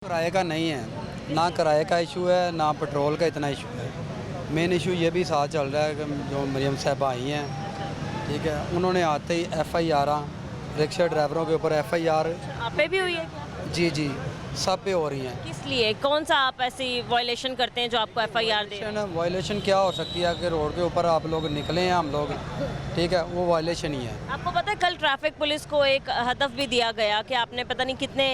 किराए का नहीं है, ना किराए का इशू है ना पेट्रोल का इतना इशू है। मेन इशू ये भी साथ चल रहा है कि जो मरियम साहब आई हैं, ठीक है, उन्होंने आते ही FIR रिक्शा ड्राइवरों के ऊपर FIR। आप पे भी हुई है क्या? जी जी, सब पे हो रही हैं। किस लिए? कौन सा आप ऐसी वायलेशन करते हैं जो आपको FIR दे रहे हैं? वायलेशन क्या हो सकती है कि रोड के ऊपर आप लोग निकले हैं, हम लोग, ठीक है, वो वायलेशन ही है। आपको पता है कल ट्रैफिक पुलिस को एक हदफ भी दिया गया कि आपने पता नहीं कितने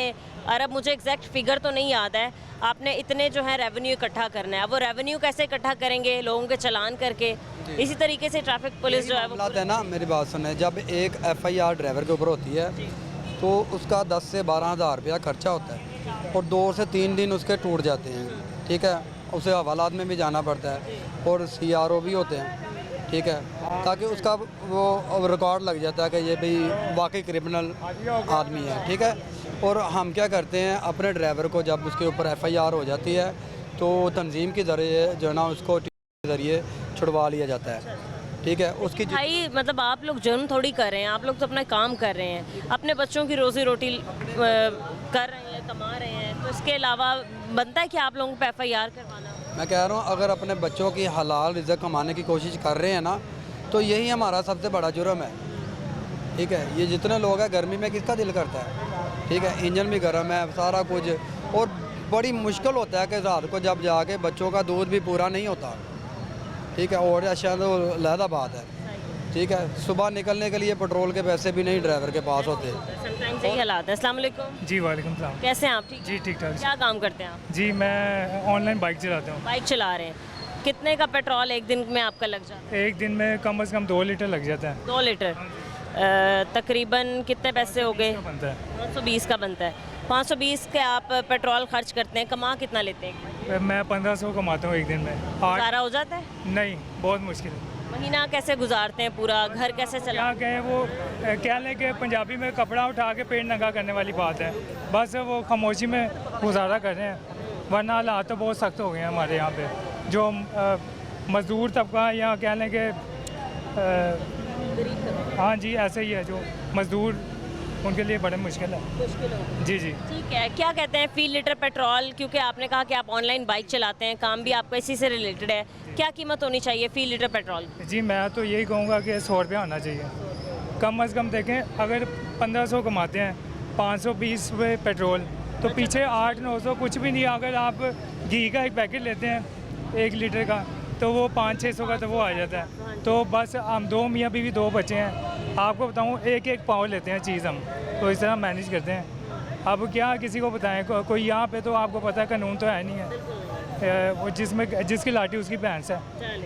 अरब, मुझे एग्जैक्ट फिगर तो नहीं याद है, आपने इतने जो है रेवेन्यू इकट्ठा करना है। अब वो रेवेन्यू कैसे इकट्ठा करेंगे? लोगों के चालान करके। इसी तरीके से ट्रैफिक पुलिस जो है वो है ना, मेरी बात सुने, जब एक FIR ड्राइवर के ऊपर होती है तो उसका 10 से 12 हज़ार रुपया खर्चा होता है और 2 से 3 दिन उसके टूट जाते हैं, ठीक है, उसे हवालात में भी जाना पड़ता है और CRO भी होते हैं, ठीक है, ताकि उसका वो रिकॉर्ड लग जाता है कि ये भाई वाकई क्रिमिनल आदमी है, ठीक है। और हम क्या करते हैं, अपने ड्राइवर को जब उसके ऊपर FIR हो जाती है तो तंजीम के ज़रिए जो है ना उसको के ज़रिए छुड़वा लिया जाता है, ठीक है। उसकी भाई मतलब आप लोग जुर्म थोड़ी कर रहे हैं, आप लोग तो अपना काम कर रहे हैं, अपने बच्चों की रोजी रोटी कर रहे हैं, कमा रहे हैं, तो इसके अलावा बनता है कि आप लोगों पे FIR करवाना? मैं कह रहा हूँ अगर अपने बच्चों की हलाल रिज़्क कमाने की कोशिश कर रहे हैं ना, तो यही हमारा सबसे बड़ा जुर्म है, ठीक है। ये जितने लोग हैं, गर्मी में किसका दिल करता है, ठीक है, इंजन भी गर्म है, सारा कुछ, और बड़ी मुश्किल होता है कि रात को जब जाके बच्चों का दूध भी पूरा नहीं होता, ठीक है, और शायद वो अलहदा बात है, ठीक है। सुबह निकलने के लिए पेट्रोल के पैसे भी नहीं ड्राइवर के पास होते। समटाइम्स यही हालात है। अस्सलाम वालेकुम। जी वालेकुम सलाम। कैसे हैं आप? ठीक जी ठीक ठाक। क्या काम करते हैं आप? जी मैं ऑनलाइन बाइक चलाता हूँ। बाइक चला रहे हैं। कितने का पेट्रोल एक दिन में आपका लग जाता है? एक दिन में कम से कम 2 लीटर लग जाता है। 2 लीटर तकरीबन कितने पैसे हो गए? बनता है 520 का बनता है। 520 के आप पेट्रोल खर्च करते हैं, कमा कितना लेते हैं? मैं 1500 कमाता हूँ एक दिन में। 8 गुजारा हो जाता है? नहीं, बहुत मुश्किल है। महीना कैसे गुजारते हैं? पूरा घर कैसे चला? क्या कहें, वो क्या लें कि पंजाबी में कपड़ा उठा के पेट नंगा करने वाली बात है, बस वो खामोशी में गुजारा कर रहे हैं, वरना हालात तो बहुत सख्त हो गए हैं हमारे यहाँ पे। जो मज़दूर तबका या क्या लें कि हाँ जी ऐसे ही है, जो मज़दूर उनके लिए बड़े मुश्किल है। मुश्किल हो जी जी। ठीक है, क्या कहते हैं फी लीटर पेट्रोल? क्योंकि आपने कहा कि आप ऑनलाइन बाइक चलाते हैं, काम भी आपका इसी से रिलेटेड है, क्या कीमत होनी चाहिए फी लीटर पेट्रोल? जी मैं तो यही कहूँगा कि 100 रुपया आना चाहिए कम से कम। देखें, अगर 1500 कमाते हैं, 520 रुपये पेट्रोल, तो पीछे 800-900 कुछ भी नहीं। अगर आप घी का एक पैकेट लेते हैं 1 लीटर का, तो वो 500-600 का तो वो आ जाता है। तो बस हम 2 मियाँ बीवी 2 बच्चे हैं, आपको बताऊँ एक पाव लेते हैं चीज़ हम, तो इस तरह मैनेज करते हैं। अब क्या किसी को बताएं, कोई यहाँ पे तो आपको पता है कानून तो है नहीं है, वो जिसकी लाठी उसकी भैंस है।